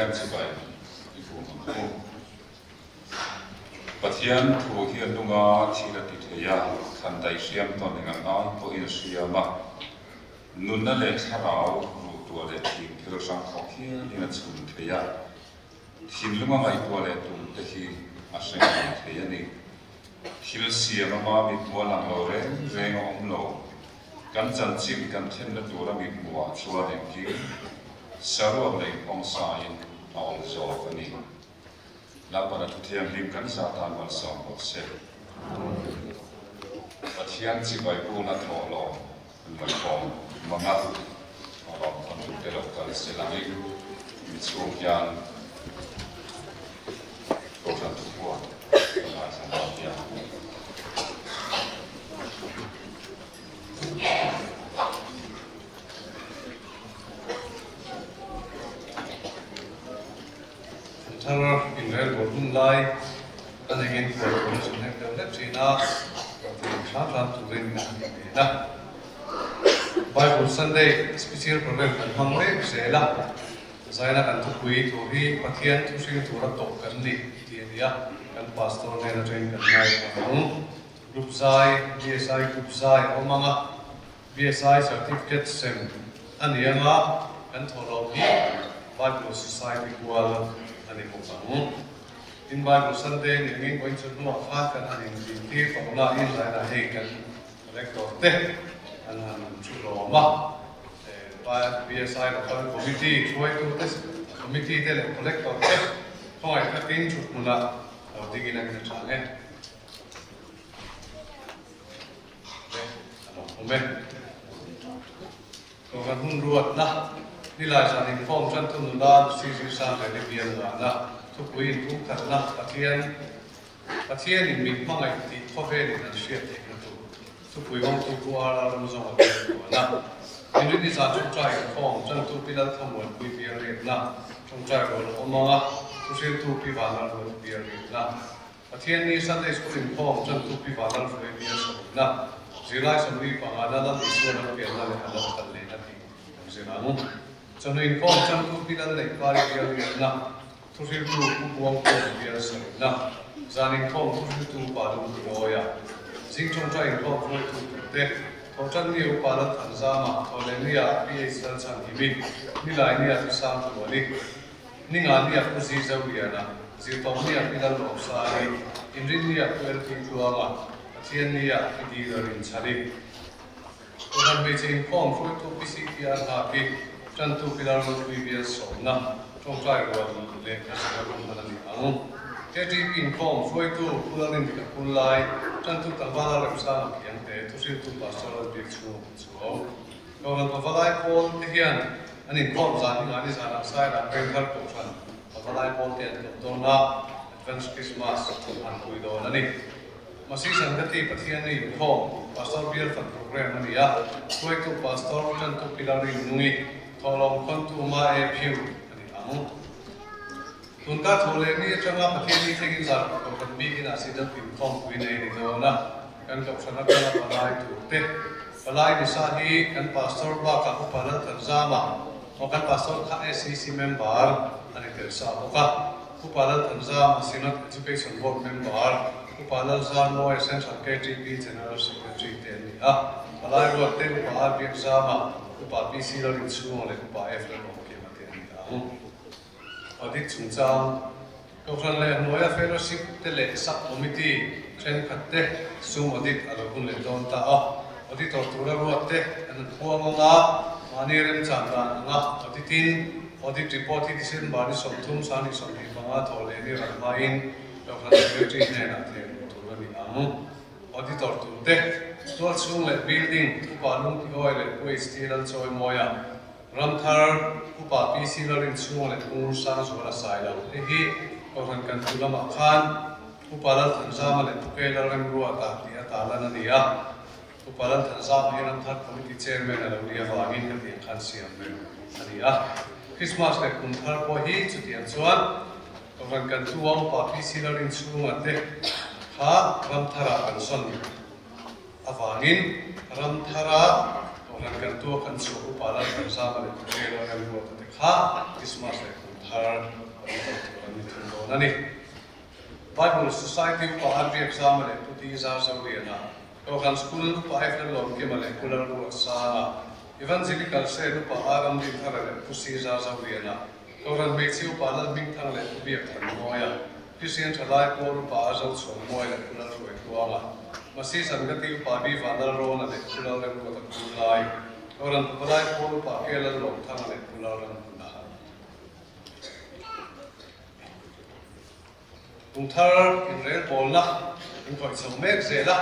Pathian sebai ibu aku. Pathian tu hian dunga thila ti theya khandai siam ton dengan a to in siama. Nunna le tharau ru tu le thing thil sang kho hian ina chun theya. Thil lunga ngai tu le tu te hi aseng theya ni. Thil siama ma mi tu lang lo re renga om lo. Kan chan chim kan then na tu ra mi muwa chua dem ki. Saru le ong sain all zo ani. La para tu thiam lim kan sa tan wal som bok se. Pathian chi bai pu na tho lo mai kom mangat rom ton te lo kal se la mi chu kyan ko san tu ko na sa na ya. Thar in rel bordun lai anengin por commission hek dem lep china thang tu rin na Bible Sunday special program kan hang le sela zaina kan tu kui tu hi pathian tu sing tu ra to kan ni ti dia kan pastor ne na train kan nai kan group sai BSI group sai omanga BSI certificate sem anianga kan tholo hi Bible Society kuala ani ko pang in Bible Sunday ngin going to no fa kan ani ti ko na in la na he kan rector te an chu lo ma ba BSI lo kan committee choi to this committee te le collector te hoi ka tin chu mula au digin ang na chang ome ko kan hun ruat na ni lai san in form chan tu na si san le ni bian na tu kuin tu khat na pathian in mi ma ngai ti tho ve ni na shia te na tu kui wang tu ku ala ram zo na in ni sa chu trai form chan tu pilal thamon kui bian re na chung trai ro oma tu se tu pi va na ro bian re na pathian ni Sunday school in form chan tu pi va na ro bian so na zilai sam ri pa na na ni so na bian na le ala ta le na ti zina mu cho nên con trong lúc đi đến đây ba đi Việt Nam, tôi sẽ tu buông câu Việt Nam, gia đình con tôi sẽ tu ba đúng rồi à, chính trong trái con tôi tu thế, tôi chân nhiều ba lần tham gia mà, tôi lên đi à, bây giờ sang sang đi mình, đi lại đi à, đi sang tu đi, đi ngang đi à, tôi gì đâu vậy na, gì tông đi à, đi đến lộc sa đi, in đi à, tôi đi tu mà, thiên đi à, đi đi đến sa đi, tôi làm bây giờ con tôi tu bị gì kia là bị chân tu pilar lo tu bia so na trong trai ro le ka sa ro ma ni ang ke ti pin phong foi tu pula rin ka pulai chân tu ta va la sa kian te tu si tu pa so lo bi chu ko na pa vai ko te hian ani phong za ni ani sa na sai la pen thar ko chan pa vai ko te to na advance Christmas an pui do na ni masi san ka ti pathian ni phong pastor biar fan program ni ya foi tu pastor chân tu pilar rin nui thorong kon tu ma e phiu ani ang tun ka thole ni changa pathian ni thegin za ko kan bi ina sida pin khom wi nei ni do na kan ka phana ka palai tu te palai ni sa hi kan pastor ba ka ko pala tan za ma o kan pastor kha SCC member ani ter sa o ka ko pala tan za ma sinat education board member ko pala za no essential KTP general secretary te ni a palai ro te ko a bi za ma ba BC lo rin chu le ba F lo ke ma te ni a audit chung chang ko khan le noya fellowship te le sub committee chen khat te sum audit alo kun le don ta a auditor tu la ro te an puang nga mani rem chang na nga auditin audit report hi disen ba ni som thum sa ni som hi ba nga thole ni ra ma in ko khan secretary ne na te tu la ni a auditor tu te tual chung le building pa lung ki oi le ko steel an choi moya ram thar upa PC lo rin chung le ung sa so la sai la hi ko han kan tu lama khan upa la than za ma le ke la rem ru ata ti ata la na ni a upa la than za ni ram thar committee chairman la ri wa ngin ka ti khan siam me ani a Christmas le kun thar ko hi chu ti an chuan ko han kan tu wang pa PC lo rin chung ate kha ram thara kan son avangin ram thara orang kan tu kan suku pala kan sama le tu lo kan buat te kha Christmas le thar nani Bible Society pa RV exam le puti za sawiana ko kan school pa after lom ke male kular ru sa evangelical se pa aram din thar le pusi za sawiana ko ran me chiu pa la bing thang le bi thang moya Christian thalai ko pa azal so moya le kular ru tuanga masi sangati pa bi vanal ro na le kular ru ta kulai ko ran thalai ko pa ke la lom thang le kular ru thar in rel bolna in khoi chom mek zela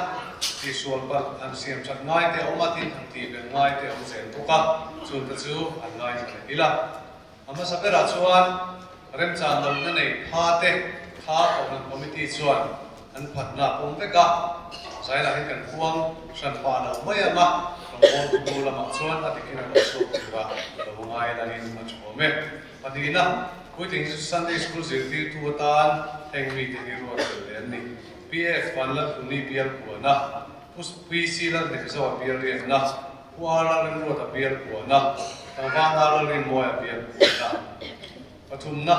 ti sual ba an siam chat ngai te omatin an ti be ngai te om zen to ka chun ta chu an ngai ila ama sapera chuan rem chan dam na nei pha te kha on committee chuan an phatna pom te ka sai la kan kuang san pa na mai ama rom tu la ma chuan atikina lo so ti ba lo ngai la in ma chome patina Kuiting Sunday school zirti tu tan heng mi te hiro le ni PF panla uni biar kuana us PC la de so biar re na wala ren ro ta biar kuana tawanga la ren mo ya biar kuana pathumna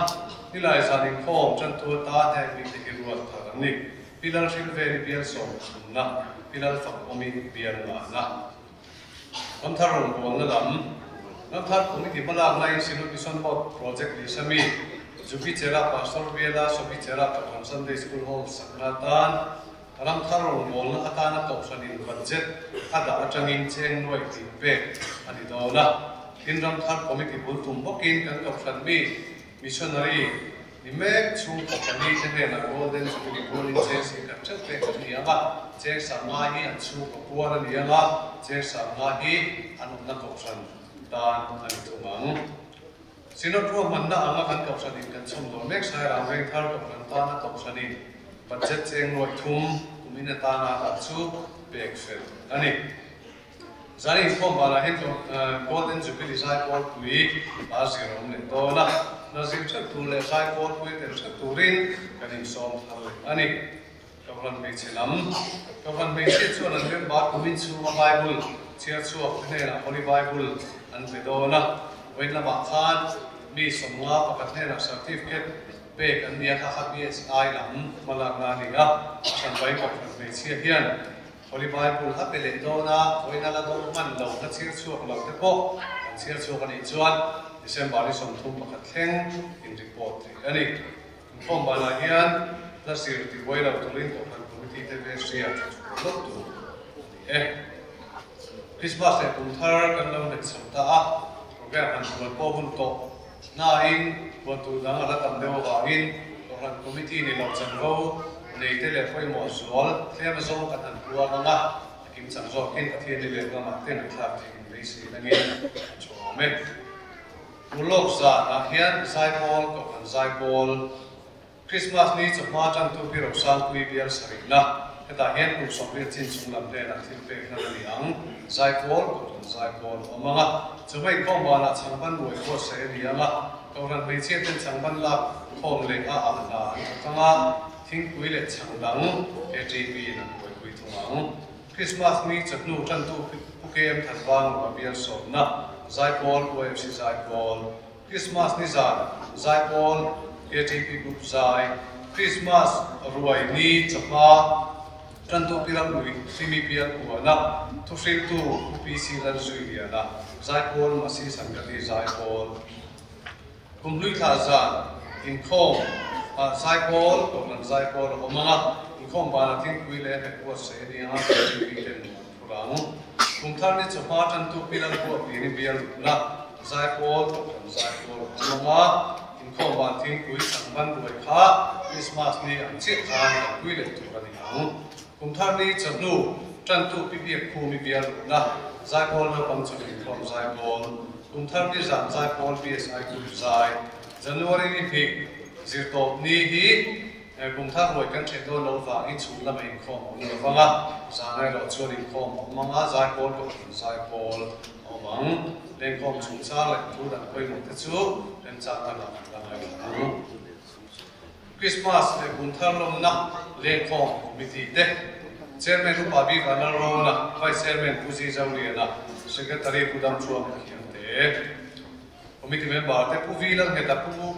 nilai sanin khom chan tu ta heng mi te hiro ta ni pilar sil ve biar so na pilar fa komi biar na am tharon ko na dam Namthar committee malak lai solution board project li sami Jupi Chera Pastor Vela Sopi Chera Tapan Sunday School Hall Sanatan Namthar rol na atana to sanin budget ada atangin cheng noi ti pe ani dona in Namthar committee bul tum bokin kan to san mi missionary ni me chu company te na golden jubilee golden chase ka chate ka ni anga che sama hi an chu ko puara ni anga che sama hi anu na to san dan an tumang sino tu manna anga kan ka sanin kan chom lo mek sai ra veng thar ka kan ta na to sanin budget cheng noi thum kumina ta na ta chu bek fel ani zani khom bala hen to golden jubilee sai por pui aziro ne to na nazim cha tu le sai por pui te cha turin kan in som thal ani kawan me chilam kawan me che chu nan ben ba kumin chu ma bible chia chu ne na holy bible an bedona when la khan mi somwa pakatne na certificate pe kan nia kha BSI lam malak na ni ga san bai ka me chia hian holy bible ha pele dona when la do man lo na chia chu lo te ko an chia chu kan i chuan December ni som thum pakat thleng in report ani khom bala hian la sir ti boy la tulin ko kan committee te ve sia lo tu Christmas e thar kan lo nek samta a program an buat po hun to na in buat tu dang ala tam deu ga in ran committee ni lo chan ro nei te le khoi mo zual tlem zo kan an tua nga kim chang zo kin athien ni le ga ma ten thlak thing nei si nangin chome mulok za na hian sai bol ko kan sai bol Christmas ni chma chan tu pi ro sang kui biar sarina eta hen ku sokri chin chung lam le na thil pe na ni ang zai pol omanga chumai khom bala changban loi ko se ni anga toran me che ten changban la khom le a amna tanga thing kui le changdang ATP na kui thungang Christmas ni chaknu chan tu pukem thanwang wa bial som na zai pol OFC zai pol Christmas ni zai pol ATP group zai Christmas ruai ni chapa Tanto piram lui simi pian kuana to free to PC la zuia la zai pol masi sangati zai pol kumlui tha za in khom zai pol ko nan zai pol omanga in khom ba na tin kui le he ko se ni a pi ten purang kum thar ni chapa tanto piram ko ni bial na zai pol omanga in khom ba tin kui sangban ruai kha Christmas ni an che kha ni kui le tu ra ni ang Kumthar ni chapnu chan tu pipi khu mi biar na zai pol na pang chu from zai pol kumthar ni zai pol PSI ku zai January ni thik zir top ni hi kumthar roi kan che do lo wa in chu la mai khom ni wanga za ngai lo chu ni khom manga zai pol ko zai pol omang len khom chu cha la tu dan koi mo te chu len cha ta la ngai Christmas le kumthar lom na le khom committee te chairman ru babi kana ro na vice chairman puji zawli na secretary kudam chuam khiam te committee member te pu vi lang he ta pu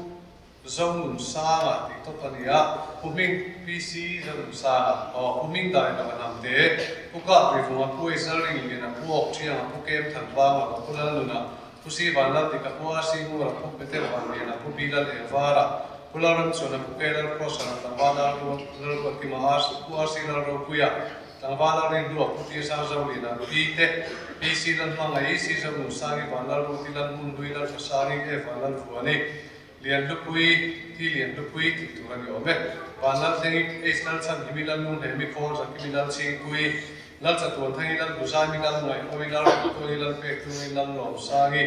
zong sa ti to pania puming PC zong sa puming dai na nam te puka pri fu pu isaling ni na pu ok chia pu kem than ba ma pu la lu na pu si van la ti ka pu a si mu ra pu pe te van ni na pu bi la le vara pu la ram so na pu ke la ko sa na ba la ru ru ti ma as pu a si la ru pu ya tang ba la ring ru pu ti sa zo li na pi te pi si lan ma ngai si zong sa ni van la ru ti lan mun dui la sa ni e van la fu ani lian lupui ti tu ran yo me panal theng external san himilal nu hemi khor sa himilal sing kui lal cha ton thang ilal busa milal noi oilal ko ilal pe tu ilal lo sangi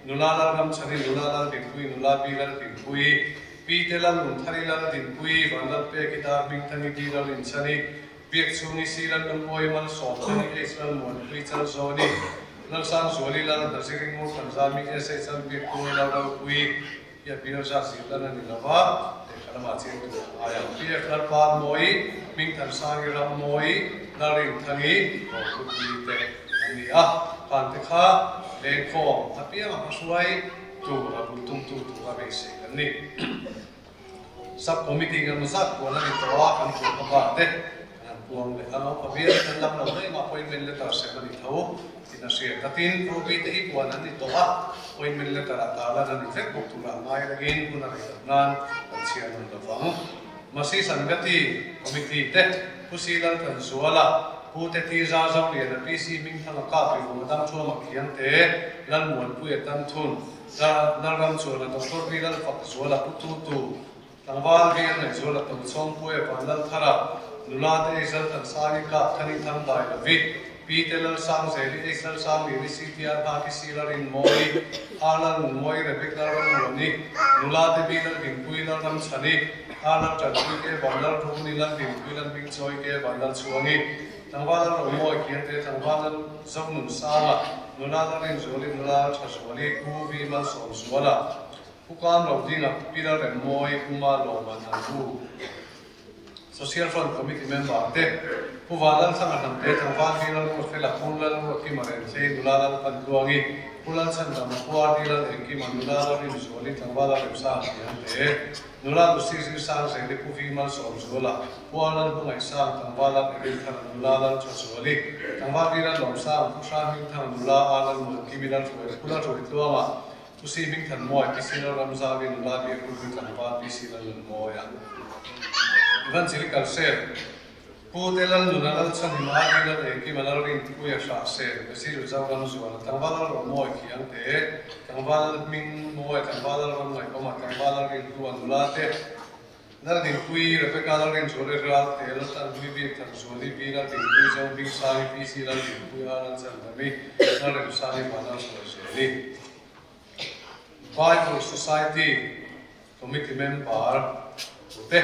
nulala ram chani nulala din kui nula bilal din kui pi telal nu tharilal din kui vanal pe kitab ming thani dilal in chani biak chuni silal nu oimal so thani external mon kui chal zoni lal sang zoli lal dasiring mo kanzami ese chan biak tu ilal kui ya bino sa silana ni lava te kalama chen tu aya pf lar pan moi ming than sang ram moi naring thangi ko ku te ani a pan te kha le ko apia ma pasuai tu abu tum tu ka be se ani sub committee ngam sa ko na ni to a kan ko ba te an puang le ala pa bia kan lam lo nei ma appointment letter se ni tho tina share katin ko be te hi ko na ni to a appointment letter atala na ni Facebook tu la mai lagin kuna ri nan chia nan da fa masi sangati committee te pusilan kan suala pu te ti za za li na PC ming thang ka pi ko dam chu ma khian te lan mon pu e tam thun da na ram chu na doctor bi lan fa suala pu tu tangwal bi na suala tam chong pu e pan lan thara nula te isal tan sari ka thani thang dai la vi Peter sang zeli exal sang li CTR ba ki sila rin moi alan moi rebek na ron ni nula te bilan din puilan ram chani alan chatri ke bandal thuni lan din puilan bing choi ke bandal chuangi tangwal ro moi kian te tangwal zam nun sa nula la rin zoli nula cha zoli ku bi man so zuala ukam ro dinga pilar ren moi kuma lo man ku Social Front Committee member te puwalan sang anam te tangwal bilal mo fela punlal mo ki maren se dulala kan tuangi pulan san dam puar dilal enki manulala ri zoli tangwala ri sa te nulala si sa se le pu fi mal so zola pualan bu ngai sa tangwala ri than nulala cha zoli tangwal bilal lom sa pu sa min than nulala alal mo ki bilal pulan ro tuama tu si min than mo ki sila ramza bi nulala bi pu tangwal bi sila mo ya Ivan Silikal share. Putelan lunalal chan himagila eki malal rin kuya sha share. Besiru zawgan zuala. Tangbalal romo eki ante. Tangbalal ming mo e tangbalal ram ngai koma tangbalal rin kuwa nulate. Nal din kui repekala rin zole ral te lal tan kui bi tan zoli bi lal din kui zaw bing sari pisi lal din kui alal chan dami. Nal rin sari malal zole share. Bible Society Committee member Pute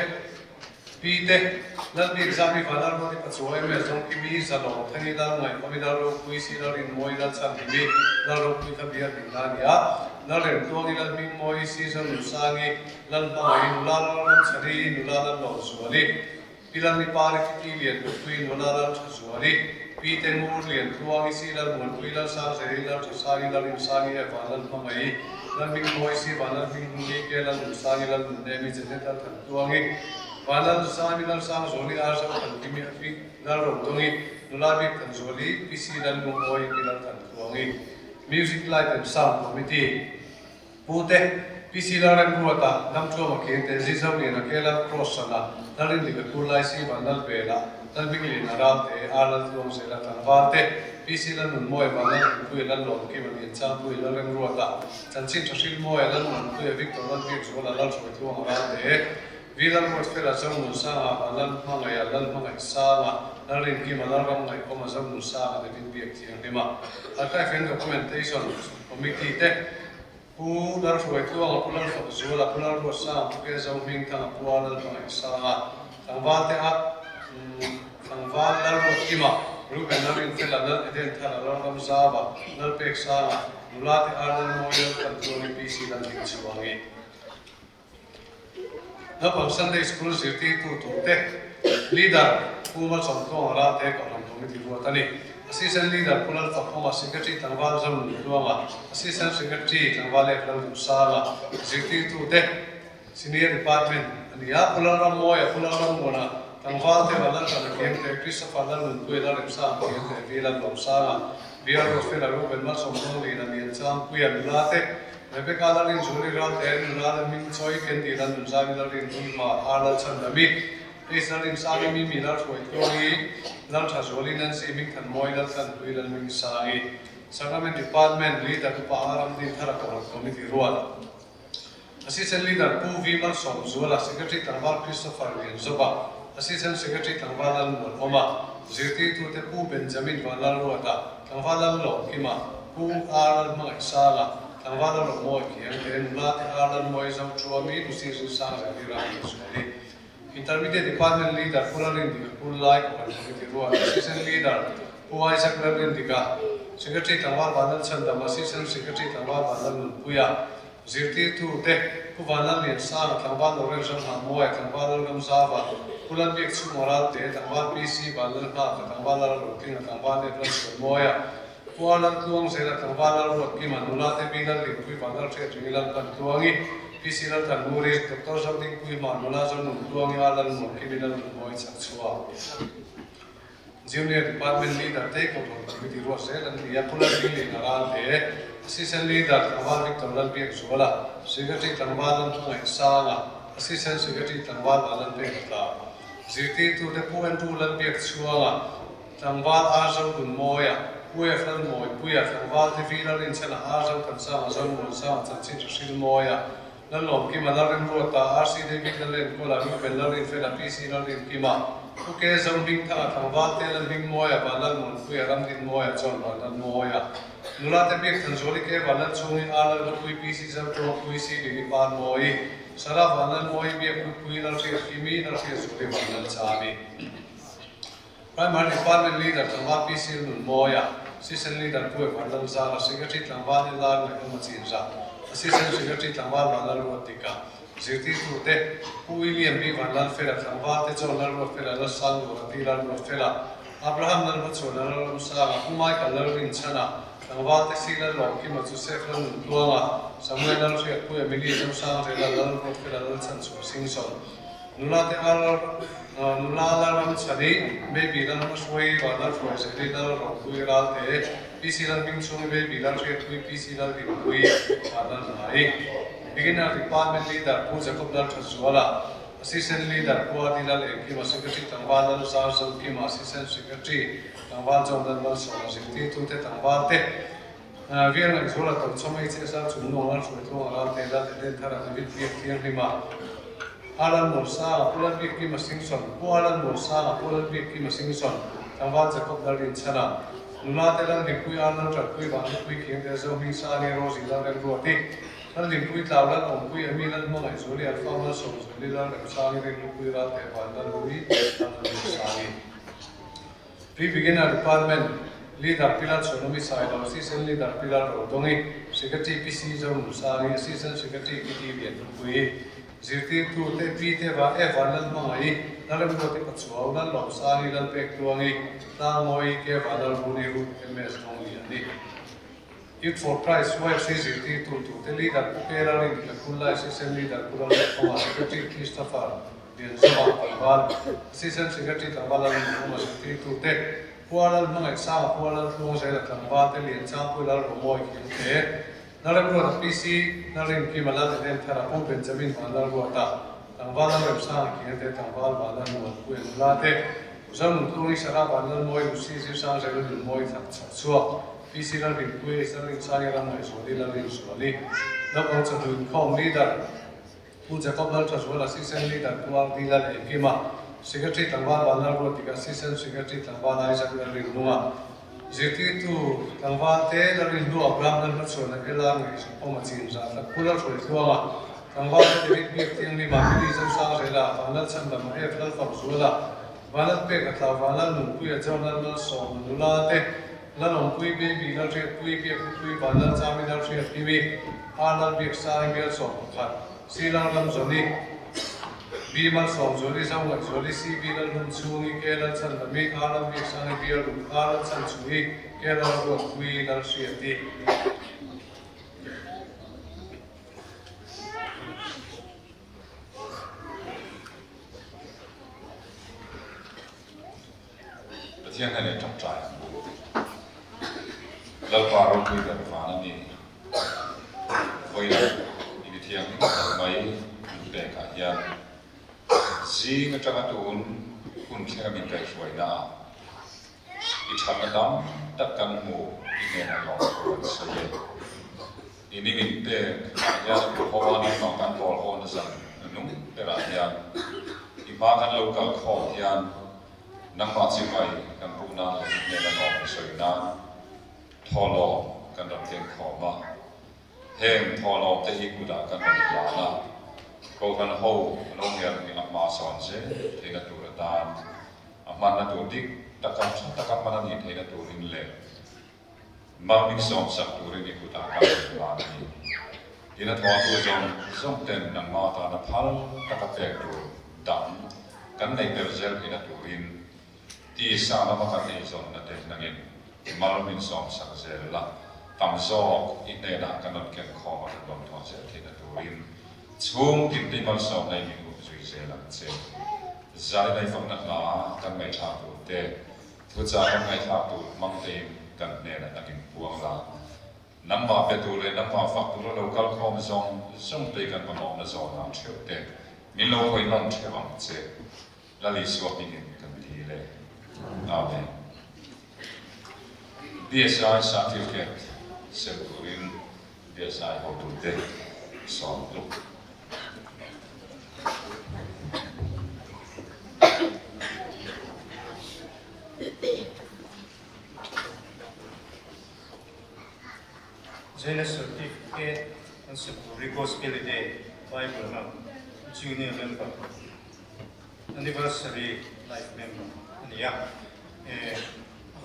Pite Lal bi exam valar mo ti patsuai me zong ki mi sa lo thani dal ngai pami dal ro kui si dal in moi dal chan bi dal ro kui ka bia din dan ya dal ren to ni dal mi moi si sa lu sangi lal ba in lal ro chari nulal lo suali pilan ni pare ki lian ko kui nulal suali Pite mur lian tuangi si dal mon kui dal sa se dal sa ni dal in sangi e valal pa mai dal mi moi si valal mi ni ke dal sangi dal ne mi jene dal tuangi Valal sami dal sang zoli arsa kan kimi afi dal ro dongi nulabi kan zoli pisi dal mo oi bilal kan tuangi music light and sound committee pute pisi dal ran ruata dam chu ma ke te zizam ni na kela cross sana dalin ni ku lai si banal bela dal bigli na ra te alal dom se la tan vate pisi dal mo moi banal ku dal lo ki ma ni chang ku dal ran ruata chan chin chasil mo dal mo ku victor dal bi zola dal so tu ma te Vilan mo fela zong musa alan mangaya alan mangai sa narin ki malaram ngai ko mazam musa de bin biak thiang dema archive and documentation committee te pu dar so tu ang pulan so zola pulan ro sa ke zong ming ta puan mangai sa tangwa te a tangwa dal ro kima ru kan narin fela dal eden thara ram sa ba dal pek sa nulate alan mo yo kan tu ni pc dal dik chuangi Napang Sunday School City tu te leader kuma chongtong ra te kalam committee ruatani assistant leader pulal fakoma secretary tangwal zam luanga assistant secretary tangwal eklam sala city tu te senior department ania pularam moya pularam mona tangwal te wala kan ke Christopher lan ku ila remsa ke vila lomsa biar fela ro ben mar somno le na nian cham ku ya late Rebecca lan juri ra te na min choi ken di lan sa mi la rin tu ma ala chan da mi Israel sa mi mi la choi to ni lan tha zoli nan se mi kan moi la kan tu lan min sa i Sacrament department leader to paharam din thara committee ruala Assistant leader Pu Vimal Som Zuala Secretary Tangwal Christopher Zoba Assistant Secretary Tangwal Al Oma Zirti to the Pu Benjamin Valal Ruata Tangwal Lo Kima Pu Aral Mang Sala Tangwal Lo Moki and Lat Aral Moizam Chuami Usi Susana Irani Intermediate department leader Pularin Pulai Committee Ruala Assistant leader Pu Isaac Lavindika Secretary Tangwal Badal Chandam Assistant Secretary Tangwal Badal Puya Zirti tu te kuvalan lian sa tangwal orang jam moya tangwal orang sava pulan biak su moral te tangwal PC balan ha tangwal orang king tangwal le plus moya pualan tuang sela tangwal orang ki manula te bilan li kui badal se trilan kan tuangi PC lan kan muri doktor something kui manula jon tuangi alan mo ki bilan moy chachua Junior department leader take over committee rosel and the pulan li naral te Assistant leader Tangwal Victor Lalbiak Zuala, Secretary Tangwal Lantungai Sala, Assistant Secretary Tangwal Alan Pekta, Zirti to the Pu and Tu Lalbiak Zuala, Tangwal Azam Dun Moya, Pueflan Moy, Puya, Tangwal Divina in Sana Azam Kansama Zon Monsam, Tansit Sil Moya, Lalom Kima Larin Rota, RC David Lalin Kola, Ruben Larin Fela PC Larin Kima, Uke Zambing Tanga, Tangwal Telan Bing Moya, Balan Mon, Puya Ramdin Moya, John Balan Moya. Nulate biak tanzoli ke balan chungi ala lo kui pisi zam to kui si li par moi sara balan moi biak kui na se kimi na se sule balan chami primary department leader tangwa pisi nun moya assistant leader kui balan zara secretary tangwa ni la na ko machinza assistant secretary tangwa balan rotika zirti tu te kui liam bi balan fela tangwa te chonal ro fela la sang ro tira ro fela Abraham nan chonal ro sa kumai kalal rin chana Tangwal te sila lo ki ma chu seflan tuanga Samuel al ria ku emili jam sang rela lal ro fela lal chan chu sing son nula te al nula la ram chani be bi lan ma soi wa dal fo se ri dal ro ku ral te pi sila bing chung be bi lan ria ku pi sila bi ku wa dal nai beginner department leader pu jacob dal chwala assistant leader pu adilal ek ki ma secretary tangwal al sa so ki ma assistant secretary Tangwal Jordan Wal so Zirti tu te tangwal te Vier na isola to chomai che sa chu no al so to ala te da te thara te bit biak tiang lima Alan Morsa pulan biak ki masing son Alan Morsa pulan biak ki masing son Tangwal Jacob Darin chana Nula te lang dikui alan tra kui ba kui king te zo mi sa ni rosi la ren roti Lan dikui tawlan on kui ami lan mo ngai zoli al fa ma so zoli la ren sa ni ren kui ra te ba lan lui sa ni Pre-beginner department leader Pilar Sonomi Saidam, assistant leader Pilar Rodongi, secretary PC Zam Musari, assistant secretary PT Vietnamui, Zirti tu te pite va Valal Mangai, Nalam Gote Patsuau, Lal Sari, Lal Pek Tuangi, Tamoi, Ke Valal Buniru, MS Dongi. Youth for Price, YFC Zirti tu the leader Pukera in Kula, assistant leader Kula, secretary Christopher. Assistant Secretary Tangwal Al Secretary to take Pualal Mang Sa Pualal Long Sela Tangwal Lian Cham Pualal Moy Kim Naram PC Narim Kimala and Tarapu Benjamin Vandal Wata Tangwal Ramsan Kim Tangwal Balan Win Late Zam Tuni Sarab Balan Moy Usi Sang Zelu Moy Tatsua PC Narim Kui Sarin Sangaram Soli Larin Soli Not also to call leader Pu Jacob Lal Chaswal assistant leader Tual Dilal Ekima secretary Tangwal Balan Rotika assistant secretary Tangwal Isaac Larin Nua Zirti tu Tangwal te Larin Nua Abraham Lal Chaswal Elang is Pomachin Zata Pular for Tuama Tangwal te Big Ting Lima Pilizam Sang Rela Vanal Chanda Maef Lal Fabzula Vanal Pek Atla Vanal Nunkuya Jonal Lal Som Nula te Lalong Kui Baby Lal Ria Kui Pek Kui Vanal Chami Lal Ria Piwi Arnal Pek Sang Biel Som Khat Silang Lam Zoli Bimal Som Zoli Samwak Zoli Si Bilal Hum Chungi Kelal Chan Lami Alam Bik Sang Bial Hum Alam Chan Chungi Kelal Ruak Kui Lal Siyati thiên này để trong trại bộ lâu qua rồi bây giờ phá nó đi với là đi thiên mấy để cả nhà gì cái trong tuần kun kia mình cái suy na ít thằng đó tất cả mù đi nghe là lo rồi sẽ ini mình để nhà hoa này nó căn bỏ hoa nó rằng nung để là nhà đi ba căn lâu cả khó nhà nằm bắt chim bay căn bu na nghe là nó suy na thò lò căn đặt tiền khó mà hẹn thò lò tới ít cũng đã căn đặt là câu căn hậu nông nghiệp thì mà sòn sẽ thì là tụ ta mà là tụ đi ta cầm mà là nhìn thấy là tụ linh lệ mà mình sống sạch tụ linh cũng ta cầm là gì thì là thọ tụ trong sống tên nằm mà ta là phal ta cầm tiền tụ đắm căn này đều sẽ thì là tụ linh thì sao nó mà căn này sống là tên năng in mà mình sống sạch sẽ là tầm so ít này là căn đặt kiện khó mà đồng thọ sẽ thì là tụ linh chung tìm tìm vào sau này mình cũng suy sẽ làm thế giờ đây phong nát lá căn ngày tháp tụ tê thứ cha căn ngày tháp tụ mang tìm căn nè là căn buông là nắm vào bê tụ lên nắm vào phật tụ lâu cao không xong đây căn bằng mỏng là gió làm chiều tê mình lâu quay lòng chiều bằng thế là lý số mình căn đi lên amen BSI certificate sẽ của mình BSI học tụ tê xong lúc Jena certificate and security gospelide Bible na junior member anniversary life member niya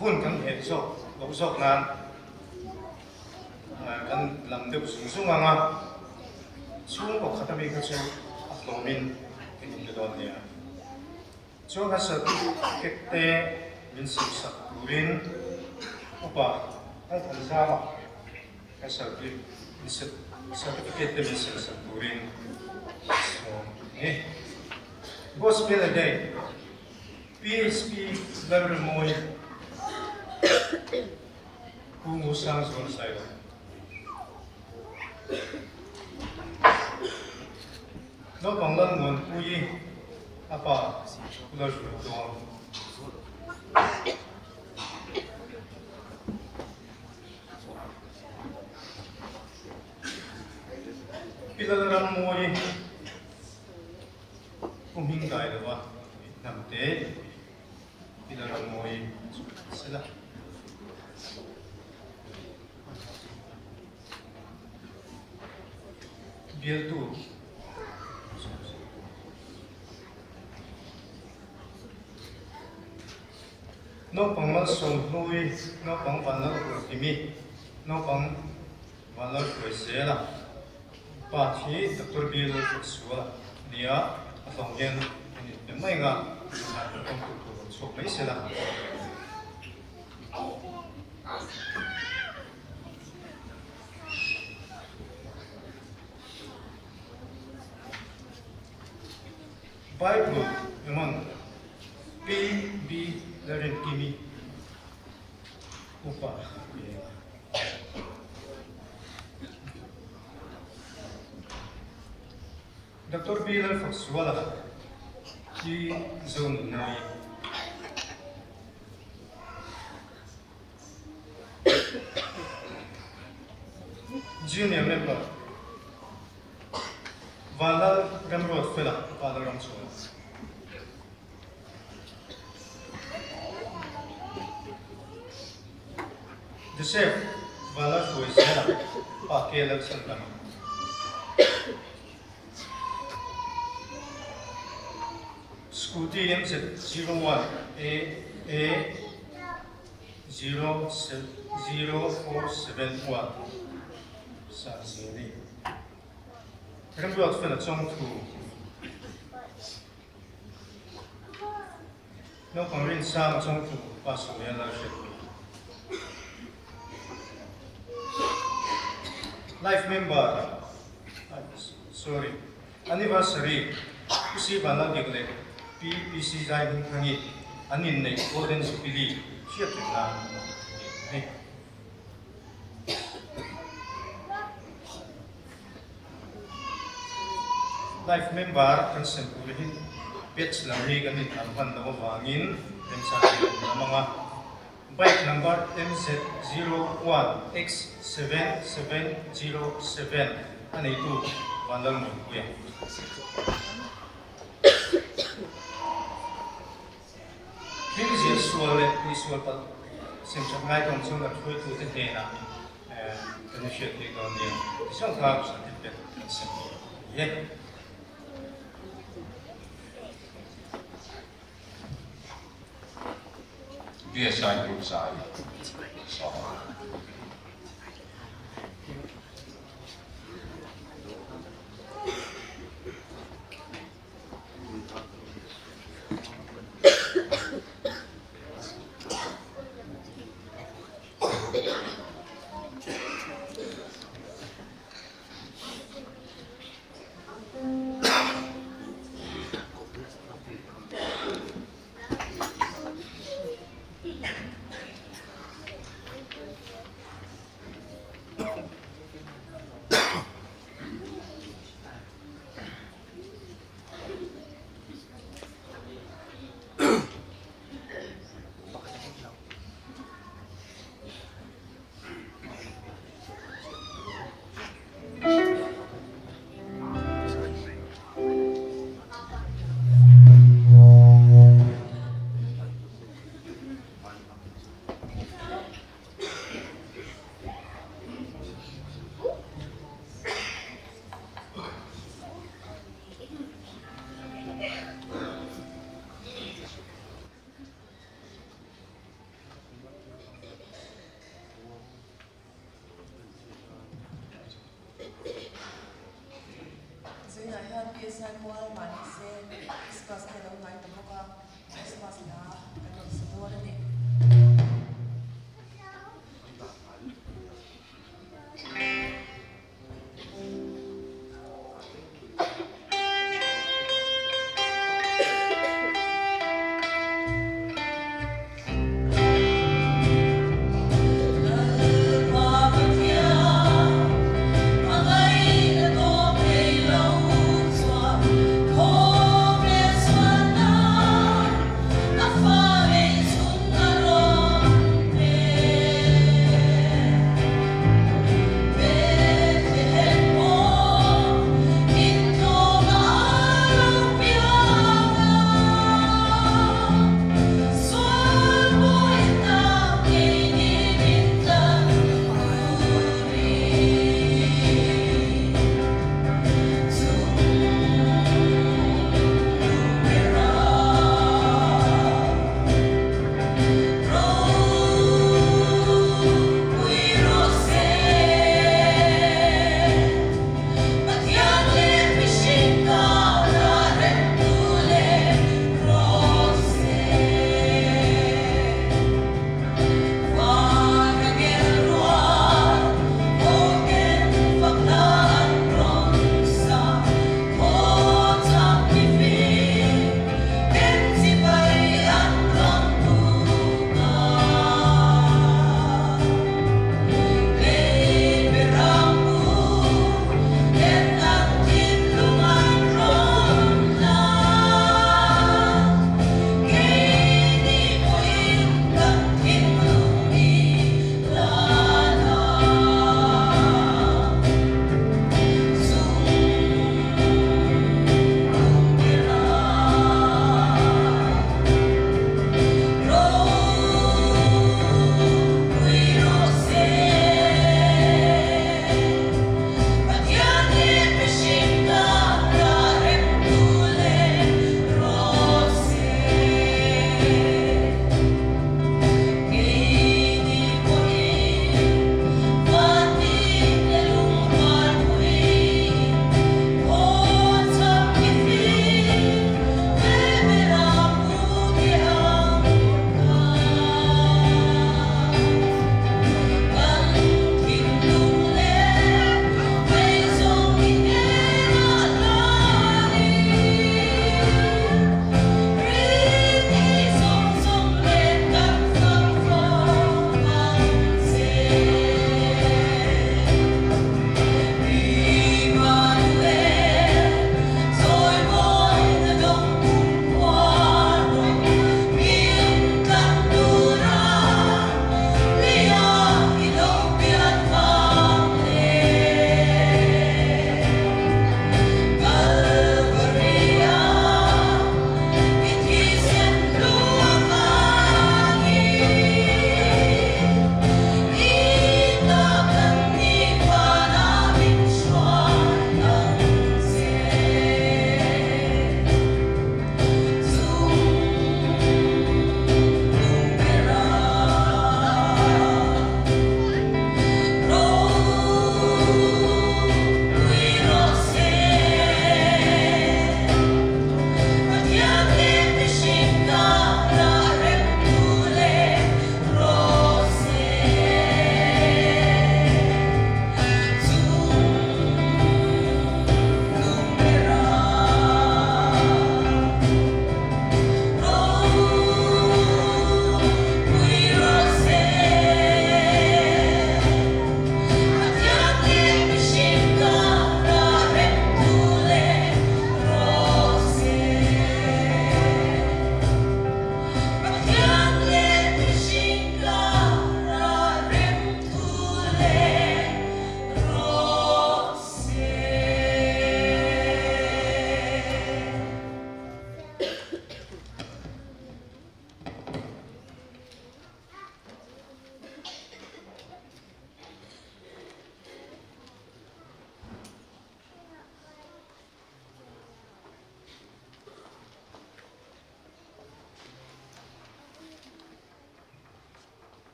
hun kan he so lo sok na kan lam de sung nga chung ko khatami ka chu atlomin in de don niya so ha certificate te min sim sak turin upa ai than sa ba certificate de min sim sak turin so gospel a day PSP level moi kung usang zon sayo no panglan ngon puyi apa kula julu doang pilalaram moi kumhingkai dawa namte pilalaram moi sila biel tu no pang mal song hlui no pang vanal kimi no pang vanal kuisela pa thi dr biel suwa dia atong gen ni mai nga kom tu so mai sela Bible memang PB dari kimi upa Dr. Bill Foxwala di zone noi junior member Valal Gamrot Fela Father Ramswell Joseph Valal Foizela Pakelag Santana Scooty MZ01 A 0471 Sa Siri Gamrot Fela Chong Tu No Pangrin Sang Chong Tu Pasuya Larship Life member, sorry, anniversary, kusi bala digle, PPC Zai Hangi, anh in này golden jubilee chia tiền là này life member consent của hin page là hi cái mình làm phần đó vangin em sang là mga bike number MZ01X7707 anh ấy tu và lần một quyền khi cái gì xua lên đi xua bắt xem trong ngay trong trong là thôi tu thế này là cái này chuyện thì còn nhiều trong thao sản phẩm biệt xem yeah bia sai cũng sai sao Oh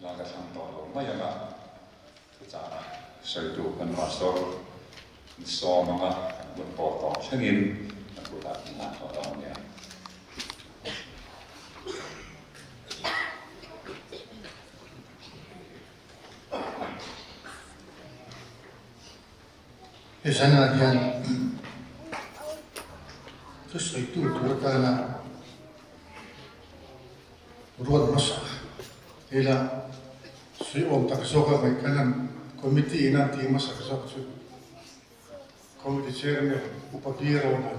laga sang to lo mai anga tu cha na sai tu kan ma so manga bun po to changin ku ta na to to ne Esana yan tu sai tu kana ruột masa ila sui om tak soka mai kanan committee ina ti masa sok chu committee chairman upapira ona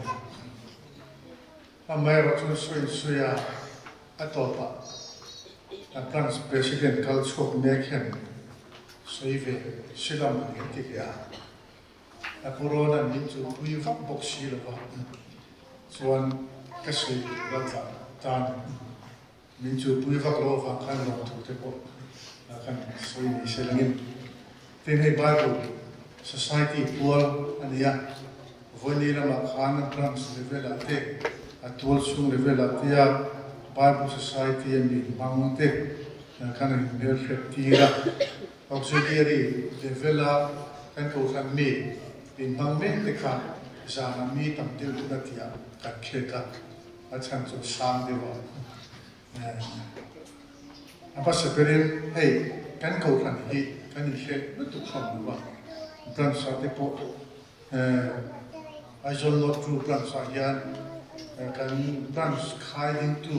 amai ro chu suya atopa a trans president kal chok mekhen suive silam ti ya a corona min chu pui vak bok si lo ba chuan ka sei la tan min chu pui vak lo va kan lo thu te po kan soi ni selangin ten hei bible society pual ania voni la ma khan trans level ate atol sung level atia bible society mi mangunte kan mel tira auxiliary level kan ko san mi in mangmen te kha zana mi tam tel tu da tia ka kheka achan chu sam de wa apa seperin hey kan ko kan hi kan he tu kham wa plan sa te po ajol lot tu plan sa yan kan plan khai din tu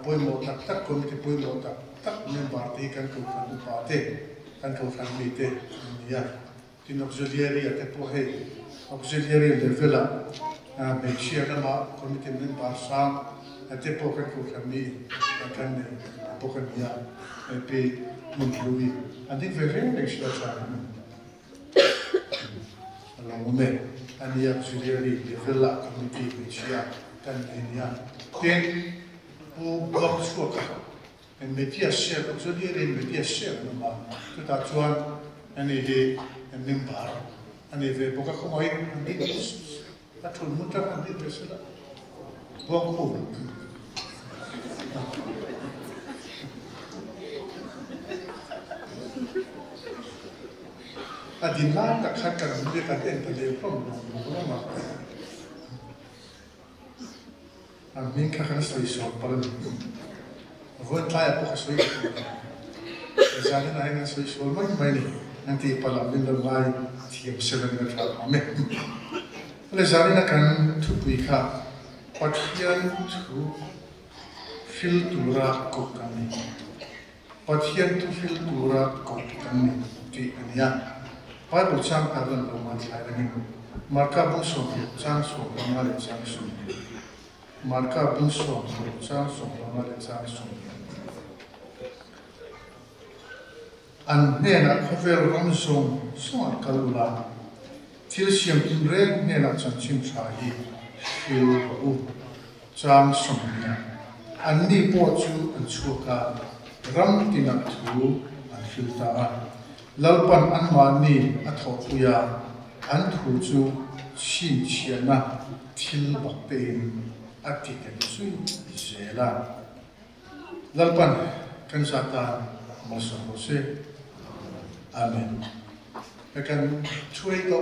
poi mo tak komite poi mo tak member te kan ko kan pa te kan ko kan mi te ya tin auxiliary ate po he auxiliary level make sure na ma committee member sang ate po kan ko kami kan po kan ya pe mun lui andi very extra time along me andi auxiliary level committee make sure kan ya ten po block scope en media share auxiliary media share na ma tu ta chuan ani he member ani ve boka ko mai ni atul mutar ani resela bong ko adina ka khat ka ni ka ten pe le from no ma amin ka kana soi so paran vo tla ya ko soi zalina ina soi so mai ni nanti pala minda mai thiam seven na tha ame le zarina kan thu pui kha pathian thu fil tura ko kami pathian thu fil tura ko kami ti ania pai bu chang ka ran lo ma thai ra ni marka bu so chang so ma le chang so marka bu so chang so ma le chang so an nena khavel ram song song kalula thil siam tin reng nena chan chim tha hi fil u chang song nia an ni po chu an chuka ram tina thu an fil ta lalpan an ma ni a tho puya an thu chu shin chiana thil bak te in ati ke chu zela lalpan kan sa ta ma so se amen kanช่วยเรา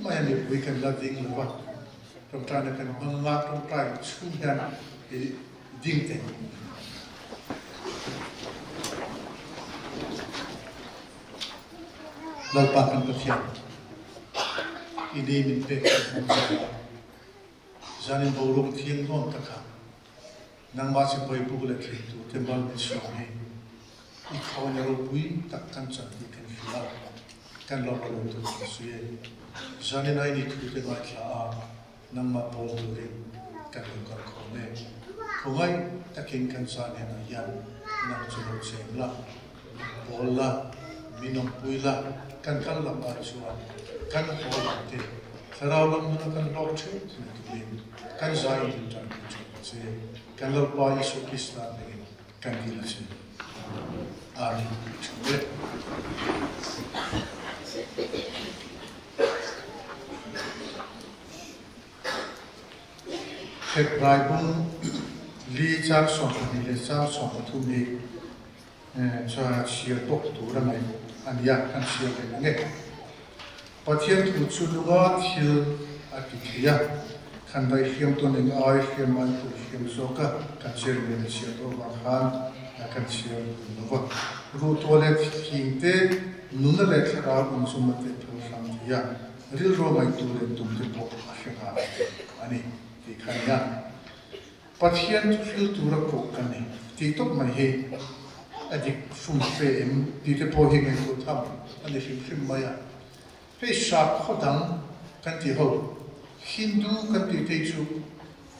ไม่ให้we can loving หรือว่าตรงนั้นกันบางมากตรงใต้ช่วยกันดิ้งเต็มเราปากกันกระเทียมอีดีมันเป็นจานิบรูปเทียงน้องตะขานังมาสิไปบุกเล็กตัวเต็มบ้านเป็นสองให้อีกเขาเนี่ยเราบุยตักกันจัดที่กันฟิลากันเราเราตัวสุยจานินายนี่คือเป็นว่าข้านังมาโพลตัวเองกันเรากันเขาเนี่ยเขาไงตะเกียงกันจานินายยันนังจะเราเสียงละโพลละมีน้องปุยละกันกันลำบากชัวกันโพลเตะถ้าเราลงมือกันลอกเชื่อถึงตัวเองกันใจถึงจันทร์เสียกันเราปล่อยสุขิสลาเองกันดีละเสียAmen. Hep raibung li char som ni le char som thu ni cho chia bốc tủ ra này anh ya anh chia cái này bắt thiên thủ chu lúa thiếu à cái kia khăn đại khiêm tôn nên ai khiêm anh thủ khiêm số cả khăn chia mình chia tổ bằng khăn khăn chia nó vậy ru toilet khiêm te nuna lệ ra cũng sum te thâu sang ya real ro mai tu lên tum te bốc khiêm anh thì khăn ya bắt thiên thiếu tu ra cổ cái này thì tốt mai he adik fum fem di te po hi ngai ko tham ani him maya pe sha khodang kan ti ho hindu kan ti te chu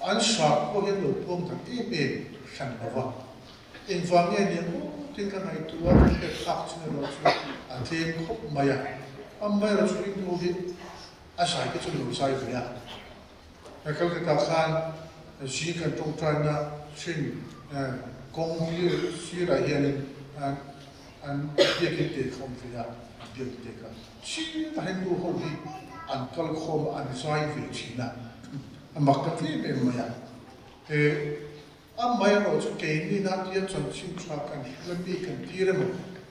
an sha ko he lo pom ta e pe san wa in vang ye ni tin kan hai tu wa ke khak chne lo chu a te khop maya am mai ra chu tu hi a sai ke chu lo sai ya ka ka ta khan ji kan tong tran na chin công như suy ra hiện an biết cái gì không phải là biết cái cái chỉ là hình dung không đi an câu không an xoay về chỉ là mặc cái gì bên mà thì am mai rồi cho cái này nó đi cho xin cho cái làm gì cái tiền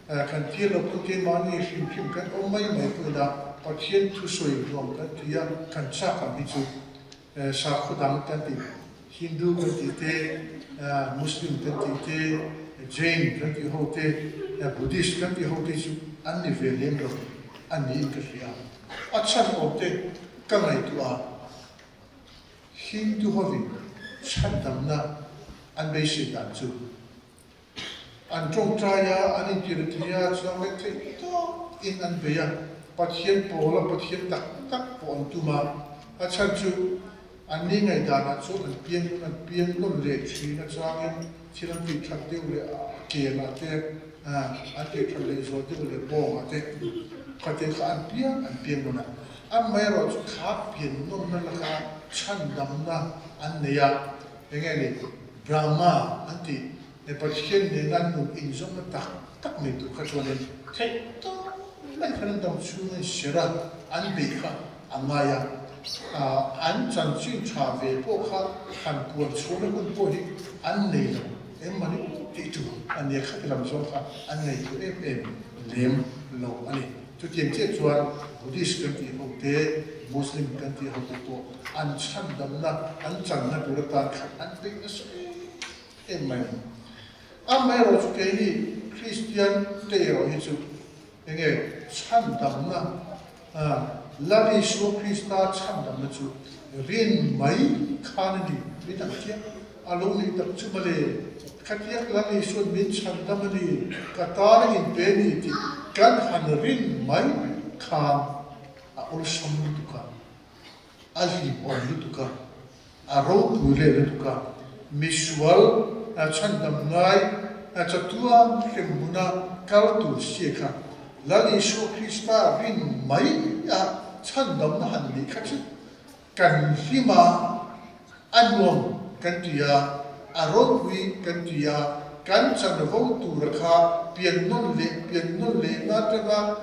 là cái money xin cái ông mai cái đó có tiền thu suy rồi cái tiền cái chắc cái ví dụ sao khu đảng cái gì Hindu cái gì thế Muslim cái gì thế Jain cái gì hậu thế Buddhist cái gì hậu thế chứ anh đi về liền rồi anh đi cái gì à chắc hậu thế cái này tu à Hindu hậu thế chắc đam na anh bây giờ đàn chú anh trong trai anh đi chơi thì cho mấy thế đó in anh bây giờ bắt hiện bỏ là bắt hiện tắc bỏ anh tu mà chắc chú anh đi ngày đàn anh số anh biếng con lệ chi nó cho anh chỉ làm việc thật tiêu lệ kia là thế anh việc thật lệ rồi tiêu lệ bỏ thế có thể anh biếng luôn anh mấy rồi khác biếng nó là khác chăn đầm na anh này à nghe này Brahma anh thì để bắt hiện nên anh nụ in giống nó tắc mình tụ cái chỗ này thế đó lại khả năng đồng chú nên sửa ra anh bị khác anh mai à anh chẳng chịu trả về bộ khác hàn buồn số nó cũng bôi anh này là em mà đi thị trường anh này khác làm sao khác anh này cứ em liếm lâu anh này cho tiền chết cho Buddhist cái gì hậu thế Muslim cái gì hậu thế bộ anh chẳng đâm na anh chẳng na bùrọ̀ tàn khác anh biết nó sẽ em mày anh mày rồi cái gì Christian thế rồi hết chứ nghe chẳng đâm na là đi số Christa chăm đam na chú riêng mấy khăn đi biết đặc biệt alo này tập trung mà lên khác là đi số mình chăm đam đi cả ta đi bên đi thì căn hẳn riêng mấy khăn ol sâm tu cả ali ol tu cả aro bule tu cả misual chăm đam ngay cho tua xem buna cao tu xia cả là đi số Christa riêng mấy chân đấm nó hẳn lý khác chứ cần khi mà ăn uống cần tùy rốt quý cần tùy cần chẳng được vô tù ra khá biển nôn lệ nó cho nó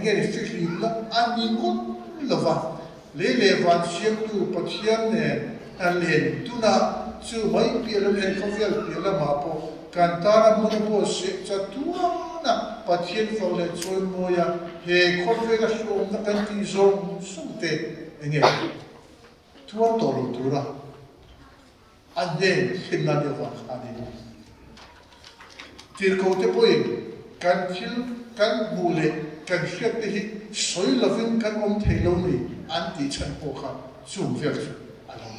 nghe để phích lý nó ăn nhìn cốt là vàng lệ vàng xiêm tù bật xiêm nè liền tu na chứ mấy biển lên không biết biển là mà bộ cần ta là một bộ sẽ cho tu na bật xiêm phong lệ trôi môi he không phải là số nó cần tí dùng sung tệ nghe thua tổ lụt ra anh đến hiện là điều vàng anh đi tiền cầu thế bôi cần thiếu cần bù lệ cần xét thì soi là viên cần ông thầy lâu này anh đi chân bộ khác dùng việc anh không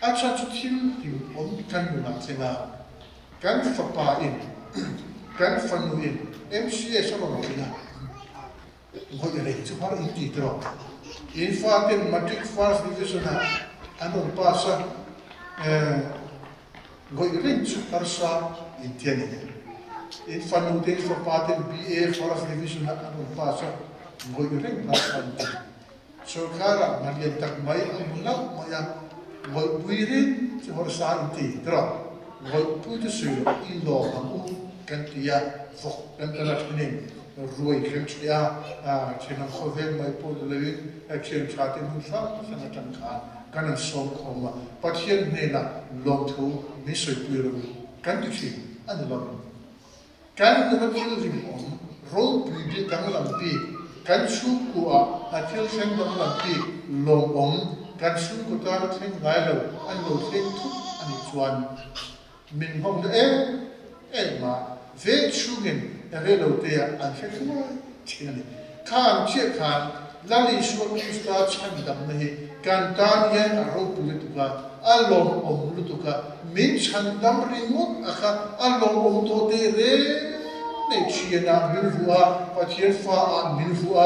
anh sao chút thiếu thì ông cần được làm thế nào cần phải bảo in cần phải nuôi MCA sao mà nói là gọi là chú phải in tí rồi in pha tiền matric first division anh ông passa gọi là chú phải sao in tiền này in pha nuôi tiền pha tiền BA first division anh ông passa gọi là passa in tiền सरकार मालियन तक माई मुल्ला माया gọi bùi rin chú phải sao in tí rồi gọi bùi từ sửa in lò hàng kan tia vok kan tala tinin ruai khem chia chinam khovel mai pol lewin action chatin hu sa sana tan kha kan som khoma pathian ne na lom thu mi soi pu ru kan tu chi an lo kan na thil rim om ro pi bi dang lam pi kan chu ku a thil sen dang lam pi lom om kan chu ku ta theng ngai lo an lo theng thu ani chuan min hong de ma ve chu gen ve lo te an fe thu chini kan che kan lali shuwa kusta chan dam nahi kan tan yan aro puli tuka alom om lu tuka min chan dam ringut akha alom om to te re ne chiena min vua patien fa min vua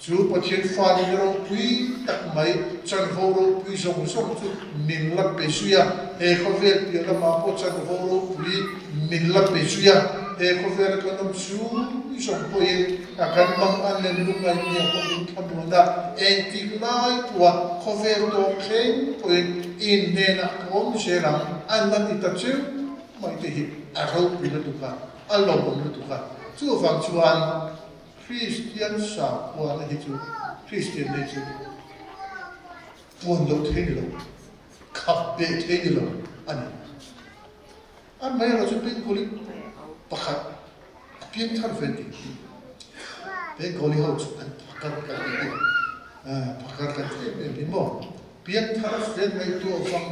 chu patien fa ni ro pui tak mai chan ho ro pui song song chu min la pe suya e khovel pi la ma po chan ho ro pui min la pe suya e khovel ka nom chu song po yin akan bang an len lu ngai ni ko in tham da en ti lai tua khovel to khen po in ne na kom she ram an na ti ta chu mai te hi a ro pi lu tu ka a lo bom lu tu ka chu fang chuan Christian sa po na hi chu Christian ne chu pon lo the ni lo khap be the ni lo an mai ro chu pin ko li pakhat pian thar ven ti be ko li ho chu an pakar ka ti be mo pian thar ven mai tu fang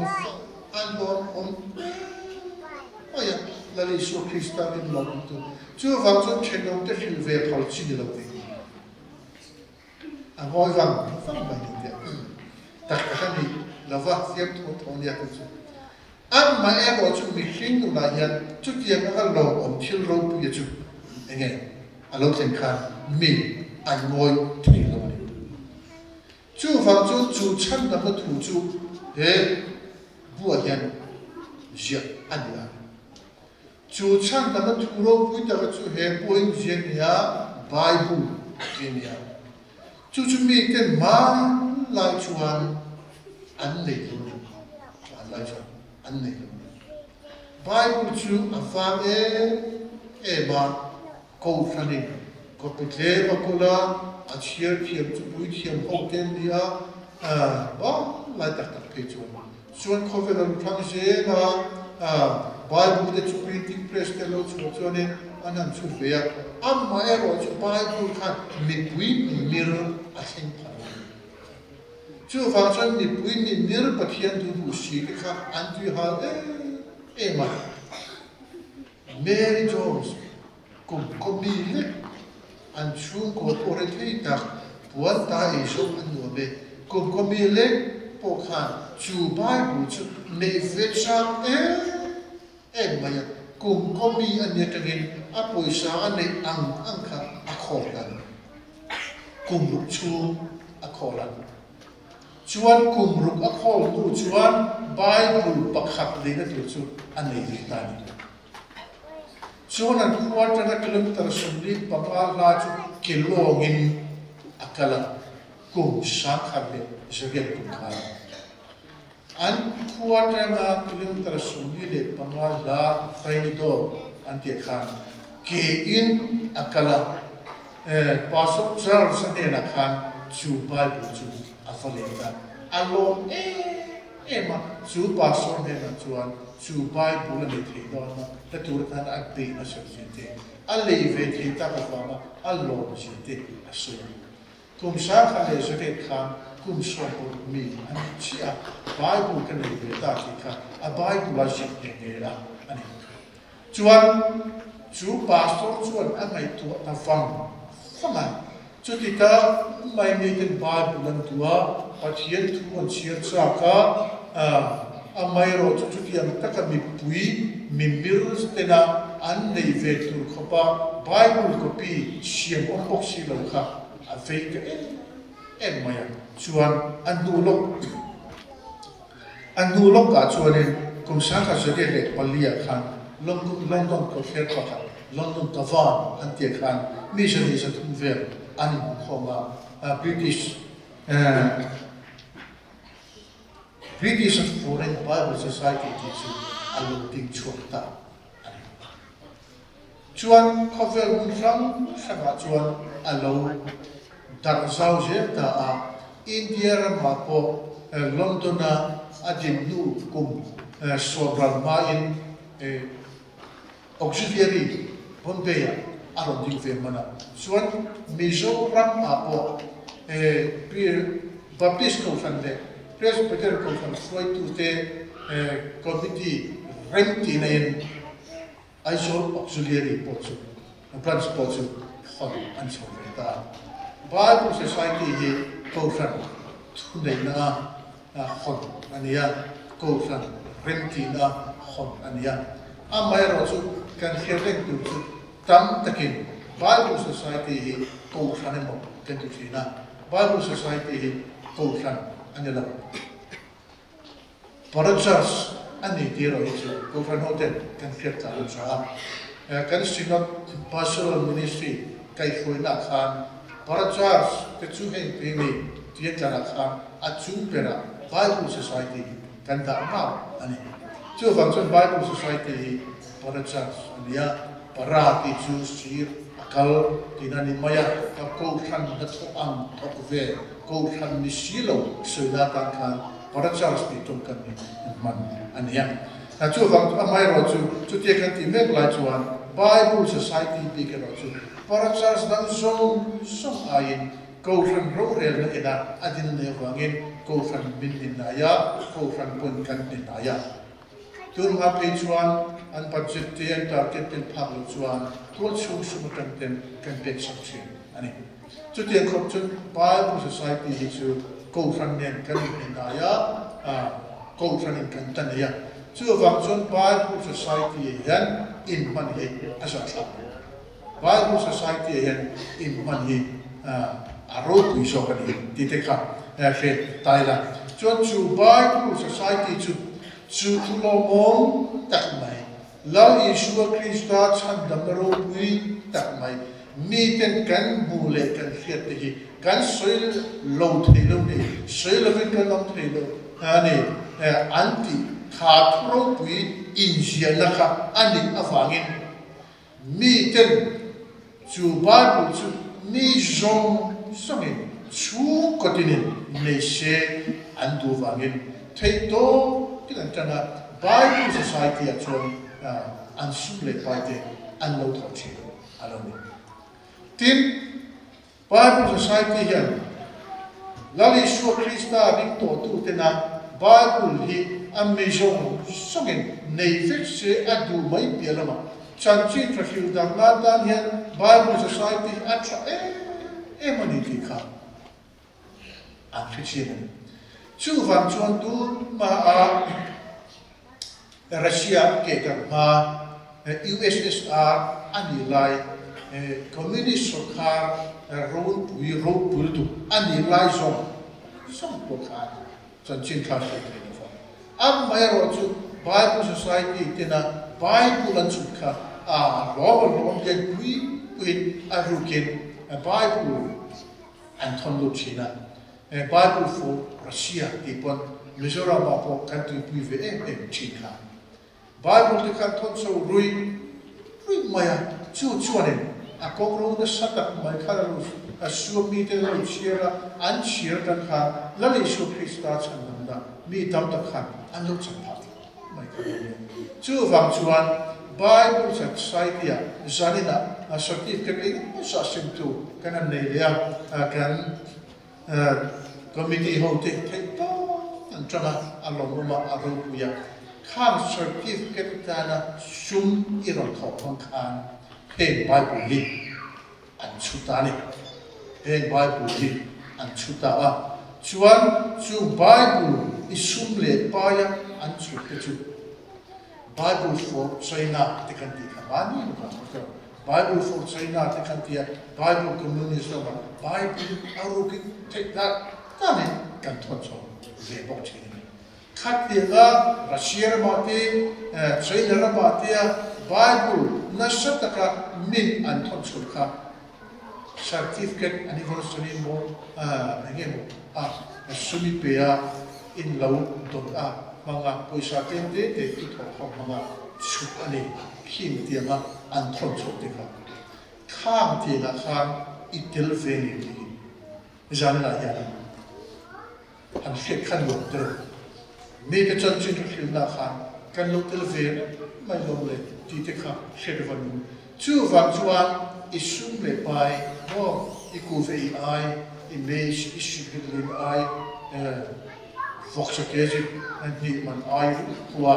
an don on oya la li so Christian in lo tu chu wang chu chen dong te fil ve phal chi ni lo ti a ngoi wang fang ba ni te tak ka ni la va siam tu ya ku chu an ma e ro chu mi hling tu na yan chu tiang ka lo om thil ro pu ye chu enge a lo chen khan mi an ngoi thi lo ni chu wang chu chan da ma thu chu he bu yan jia an la chu chan da ma thu ro pu ta chu he point jia ya bible ya chu mi ten ma lai chuan an nei lo an lai chuan an nei lo bible chu a fa e ma ko thani ko pitle ma ko la a chier thiam chu pui thiam ho ten dia ba lai tak tak pe chu chuan ko ve lo thang je na bible de chu printing press te lo chu chuan anan chu ve ya am ma e ro chu bible khan mi pui mi mir a sen pa chu fang chan ni pui ni mir pathian tu du si kha an tu ha ma Mary Jones kum komi le an chu ko ore thei ta puan ta e so an no be kum komi le po khan chu bible chu ne ve cha ma ya kum komi an ne tagin a poisa an ne ang kha a khol dan kum lu chu a kholan chuan kum ruk a khol tu chuan bible pakhat le na tu chu an nei ri ta ni chuan an quarter kilometer sumli pangal la chu kilongin akala kum sa khabe jogel kum kha an quarter kilometer sumli le pangal la faido an te khan ke in akala pasok sar sane na khan chu bible chu afaleta alon ma chu pasok ne na chuan chu bible le the do na ta tur tan akti na sojite alle ve the ta ka ma allo jite aso kum sa khale jete khan kum so mi an chia bible kan le ta ki kha a bible la jite ne la ani chuan chu pastor chuan a mai tu ta fang fama chu ti ta mai mi ten bible lan tua pathian tu an chiar cha ka amai ro chu tiang taka mi pui mi mir stena an nei ve tur khopa bible copy siam om bok si lo kha a ve ka maya chuan an du lok ka chuan kum sa ka so de palia khan london ko fer ka london tavan an ti khan mission is at ver an khoma British Foreign Bible Society teacher aluting chuta. Chuan cover unfang sama chuan alo dar sauze ta a India mapo Londona ajin nu kum sobral ma in auxiliary Bombay aron ding ve mana suan Mizoram apo Baptist Conference Presbyterian Conference foi tu te committee renti na in Aizol auxiliary potsu plans potsu hon an soveta Bible Society hi conference tunai na hon ania conference renti na hon ania amai rosu kan hereng tu tam takin Bible Society hi conference mo kan tu sina Bible Society hi conference anila Parachas ani tiro itu conference hotel kan kerja usaha kan sinot pastoral ministry kai foi na khan Parachas ke chuheng pini dia cara khan achu pera Bible Society kan da ma ani chu function Bible Society Parachas ania parati chu sir akal tinani maya ko khan da ang thokve ko khan ni silo soida kan khan Parachas pi tum kan ni man ania na chu fang amai ro chu tie kan ti mek lai chuan Bible Society pi ke ro chu Parachas dan song ain ko khan ro rel na ina adin ne wangin ko khan bin din na ya ko khan pun kan din na ya tur ma pe chuan an budget te an target ten phak lo chuan tul chu kan ten kan pe sak chin ani chu tie khop chu Bible Society hi chu ko khan nen kan din na ya ko khan kan tan ya chu wang chun Bible Society yan in man hi asa Bible Society yan in man hi aro pu so kan hi ti te kha fe taila chu Bible Society chu lo mom tak mai la Yeshua Krista chan dam ro pui tak mai mi ten kan bu le kan fiat te hi kan soil lo thei lo ni soil lo kan lo thei lo ani anti kha thro pui in sia la kha ani awangin mi ten chu Bible chu ni zong songin chu kotinin ne se andu wangin thei to kilan tana Bible Society at chon an sumle paite an lo thochi aloni tin Bible Society yan lali Yeshua Krista ring to tu tena Bible hi amazon songin nei fixe adu mai pialama chanchi trafiu dang na dan yan Bible Society atra mani ti kha an fixe chu van chuan tu ma Russia ke kan ma USSR ani lai communist sarkar ron pui tu ani lai som ko kha chan chin kha se ni fa am mai ro chu Bible Society tena Bible an chu kha ro ke pui a rukin Bible an thon lo china Bible for Russia tipon Mizoram apo country pui ve chin kha Bible te kan thon so rui maya chu chuanin a kokro na satak mai kharalu a suami te lo chiara an chiar kan kha lali Yeshua Krista chan da mi tam ta khan an lo chan phat mai kharalu chu wang chuan Bible Society a zanina a certificate sa simtu kan nei ya kan committee ho te to an chama alomuma aruya Khan certificate tana sum iron thopang khan pen Bible li an chutani pen Bible li an chuta chuan chu Bible isum le paya an chutte chu Bible for China te kan ti khamani no Bible for China te kan ti Bible communism Bible aruki take that tane kan thonso le bok chi Khatila Russia mate China mate Bible nasataka min an thonsulka certificate anniversary mo ngemo sumi pea in law dot mga poisa tende te ito mga chup ani kim tianga an thonsul tika kham tina kham itel veni janla ya an fek khan doktor me ke chan chin khil na khan kan lo tel ve mai lo le ti te kha sher van chu wang chuan isum le pai ho iku ve ai image isu gilin ai voxakeji and ni man ai tua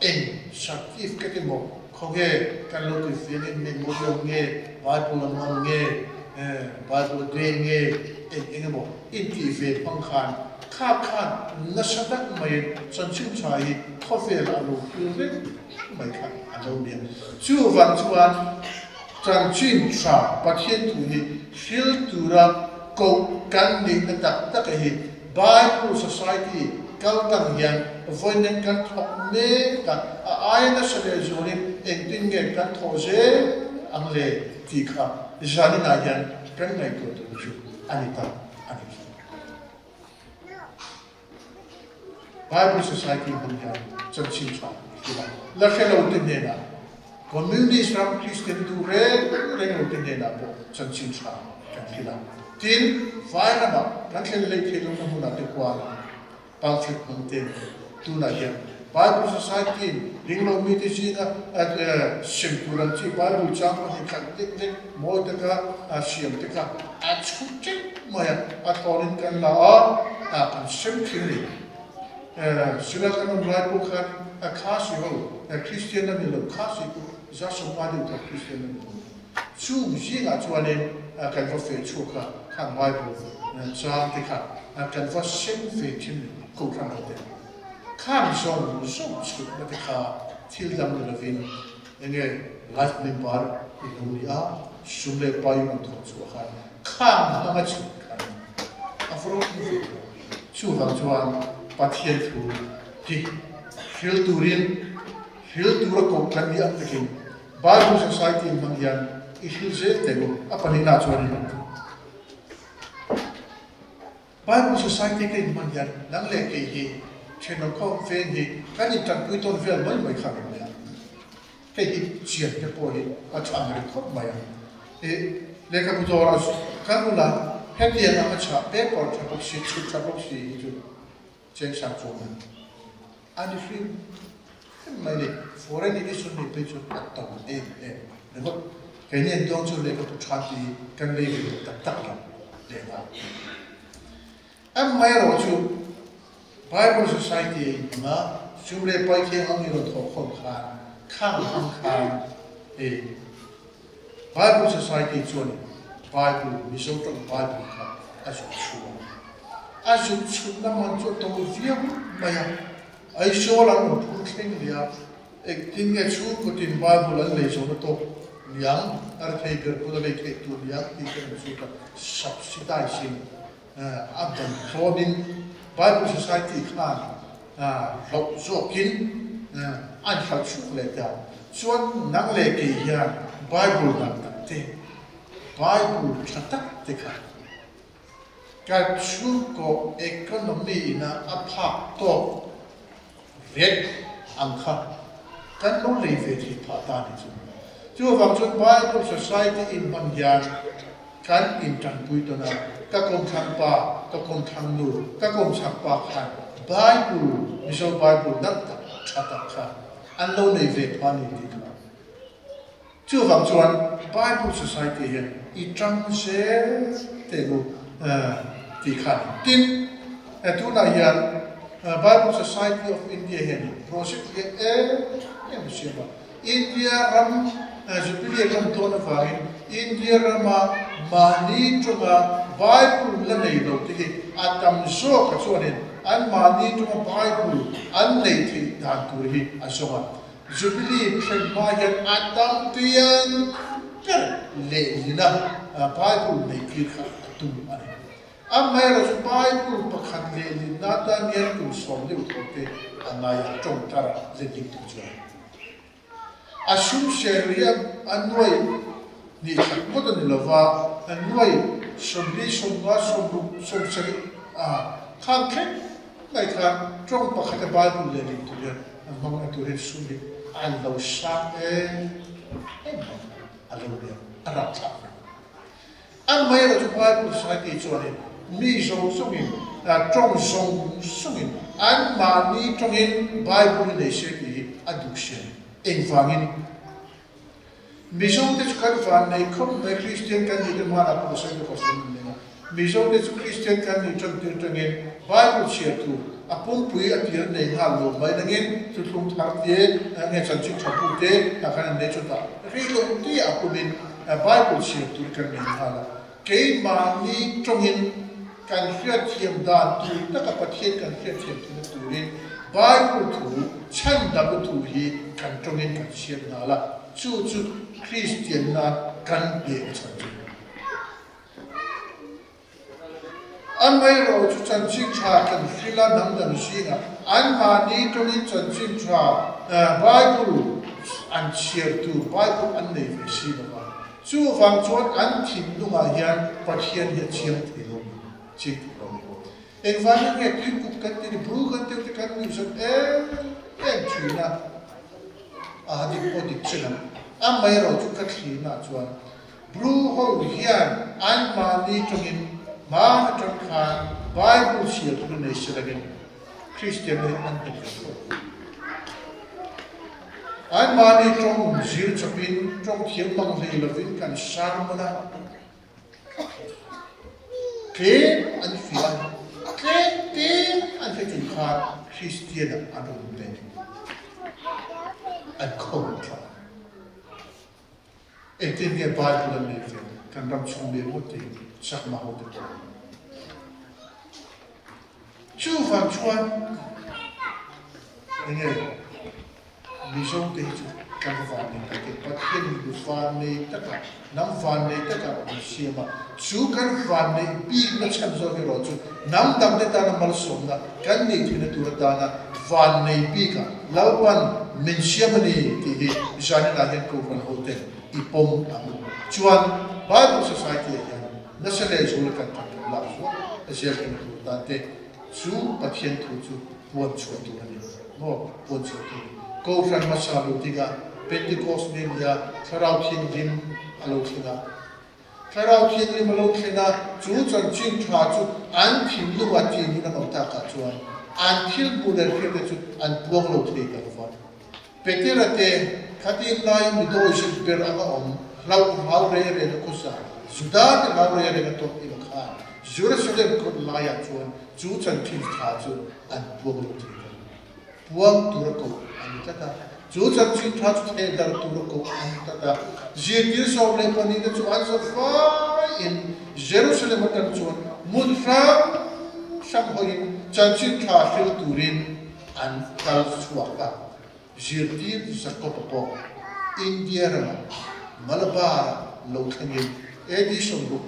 en sakif ketimo khoge kan lo ti ve ni mo yo nge bible man nge bible de nge en engemo in ti ve pang khan khap khan na sadak mai chanchim chai khofel alu le mai khan alo ne chu wang chuan chanchim cha pathian tu hi fil tura ko kan ni na tak hi Bible Society kaltang hian voinen kan thok me ka aina sale zonin engtin nge kan those angle ti kha jani na hian kan ngai ko tu chu anita ani Bible Society hun hian chanchim cha la khelo te na community Islam Christian tu re lo te na po chanchim cha kan khila tin faina ba kan khen le khelo na huna te kwa pang thik hung te tu na hian Bible Society ringlo mi te si na at sim turan chi Bible chang ni kan te mo te ka siam te ka at chuche maya at orin kan la a kan sim khili sila kan Bible khan a khasi ho Christian na mi lo khasi ku za so ma de Christian na chu ji nga chuanin kan va fe chu ka kan Bible chang te ka kan va sim fe chin ko kan te kan song so chu na te ka til dam na vin enge life member inuria sumle pai man tho chu kan na chu kan afro chu va chuan pathian thu ti fil turin fil tura ko kan ya te kin Bible Society mang yan ihil je te go apani na chuan Bible Society ke mang yan nang le ke hi cheno ko fe ni kan ni tan pui ton vel mai kha ya ke hi chian te po hi a chang ri khop mai le ka bu dora kan la he ti na cha pe ko cha ko si chu cha ko si ju chen sang chu ani fi mai le foreign edition ni pe chu ta ne ko ke ni dong chu le ko tu cha ti kan le ta la le ba am mai ro chu Bible Society ma sumle pai ke ang ro tho khom khang Bible Society chuan Bible mi so tong Bible kha asu chu na man chu to viam maya ai so la no thu thing dia ek tin nge chu ko tin Bible an le so to yang ar thei ber ko le ke tu dia ti ke su ka subsidizing abdan thobin Bible Society khan lo so kin an khal chu le da chuan nang le ke ya Bible na te Bible thata te kha ka chu ko economy na apha to vet ang kha kan lo le ve thi pha ta ni chu wang chu Bible Society in man ya kan in tan pui to na ka kom thang pa ka kom thang nu ka kom chak pa khan Bible miso Bible dak tak thata kha an lo nei ve pa ni ti ka chu wang chuan Bible Society hian I tang se te go ti khan tin tu na hian Bible Society of India hian project ye em sheba India ram jubilee ram to na vai India rama mani tunga Bible la nei lo ti atam so ka chuanin an mani tunga Bible an nei thi dan tu hi asoma jubilee phen ma yan atam tian le lina Bible nei ki kha tu ani am mai ra Bible pakhat le lina ta nian tu som le utote anai chong tara le dik tu chua asum sheria anoi ni khakmod ni lova anoi somli somwa somru somsari khang khe ngai kha chong pakhat Bible le dik tu ya among tu he suli an lo sa alo le ara cha an mai ra Bible Society chuan mi zo sungin chong song sungin an ma ni chongin Bible le se ki adduction engwangin Mission is Kalvan, they come by Christian candidate Mana for the sake of Mission is Christian candidate again, Bible share too. Upon Pui appear name Halo, by again to Tumtarte and a Sanchi Chapute, Nakan Nechota. Rilo T. Apumin, a Bible share to Kamin Hala. Kay Mani Tongin can hear him down to Nakapatia can hear him to the Turin. Bible to Chan double to he can Tongin can share Nala. Chu Christian na kan be chanji. An mai ro chu chanji cha kan fila nam dam singa. An ma ni to ni chanji cha Bible an share tu Bible an nei ve si ba. Chu wang chuan an thim lunga hian pathian hi chiam thilo chi ro. Eng van nge tu ku kan ti bru kan ti kan ni so china a di podi china. Am mai ro chu ka thli na chuan bru ho hian an ma ni tongin ma tong khan Bible share tu nei siragin Christian an ti an ma ni tong zir chapin tong thiam mang hei lovin kan sang mana ke an fian ke an fe chung kha Christian an ro be an khom kha Etin dia Bible ni fe kan ram chung be moti sak ma ho de chu van chuan nge mi song te chu kan van ni ta ke pat hen du van ni ta ka nam van ni ta ka si ma chu kan van ni bi na chan zo ke ro chu nam dam te ta na mal som na kan ni thina tu ta na van ni bi ka lawan min siam ni ti hi jani na hen ko van hotel ipom chuan Bible Society yan nasale zul kan ta la so asial kan tu ta te chu pathian thu chu puan chu tu ani mo puan chu tu ko fran masalu tiga Pentecost ni ya tharau thin dim alo thina tharau thin dim alo thina chu chan chin tha chu an thim lu wa ti ni na ta ka chuan an thil bu der khir chu an puang lo thei ka fa peterate Kati lai mi do isi per aga om lau mau re re ko sa sudah de mau re re to i kha jura sudem ko lai ya chuan chu chan thin tha chu an puang lo thi puang tur ko an ta ta chu chan thin tha chu the dar tur ko an ta ta je dir so le pani de chu an so fa in Jerusalem tan chuan mun fra sam hoin chan thin tha fil turin an kal chuaka Jirtir Zakopopo, India, Malabar, Lothanin, Edison Book.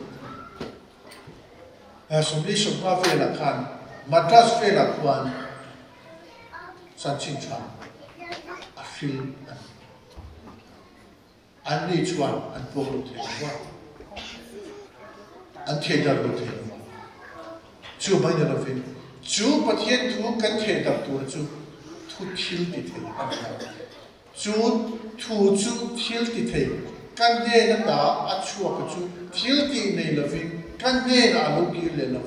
Assembly of Mavela Khan, Madras Fela Kwan, Sanchin Chan, a film, and each one, and Polo Taylor, and Taylor Taylor. Two million of him, two, but yet two can take up to two. To kill the thing. To kill the thing. Can they not a chua to kill the nail can they not look in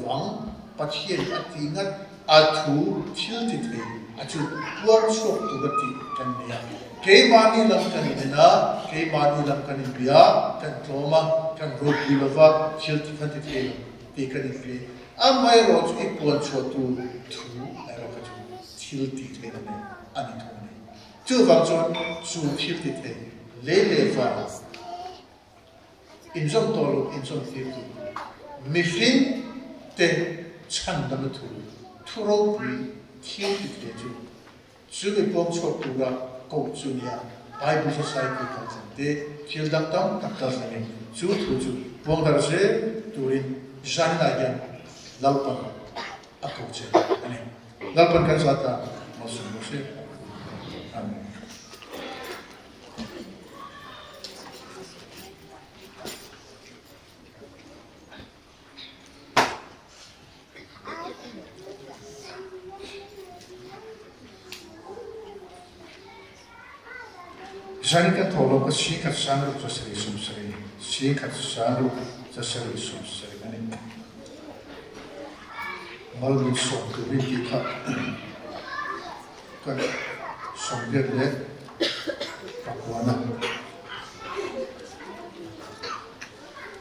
but here at the nut are to kill the thing. A to work shop to the tea can be. Kay money lam can in a, Kay money lam can in Bia, can trauma, can road Bilova, kill the country, take a free. And my roads equal short to Hilti thing ani thone chu wang chon su hilti thing le fa in som tolo in som hilti mi fin te chan dam thu thuro pri hilti thing chu mi pom chok tu ra ko chu nia Bible Society ka te hil dam tam tak ta sane chu thu chu wong dar se turin jan na yan lalpa akauche ani Lalpan kan sata masuk muslim. Amin. Jadi kan tolong ke si kat sanru jasari sumsari, si kat sanru jasari sumsari ani. Malu sok ke binti tak kan Songget le Pakuana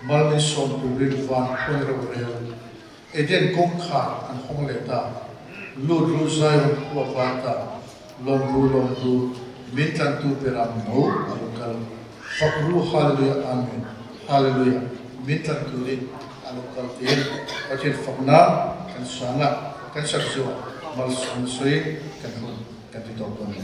Malmi som public van Honorable Eden Kongkha and Hongleta Lud Ruzayon Wapata Longru Mintan tu peram no alukal Fakru Hallelujah Amen Hallelujah Mintan tuli alukal tien Wajin Fakna kan sana kan sakso mal sonsui kan ditopon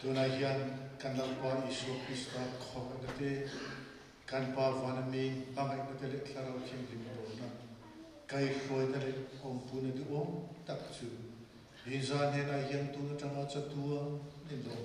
Tunahian kan lakwa Isu Krista khok nate kan pa vanami bangai nate le tlarau kim limona kai khoi tale om puna du om tak chu Izan hena hian tu na tanga chatua ni do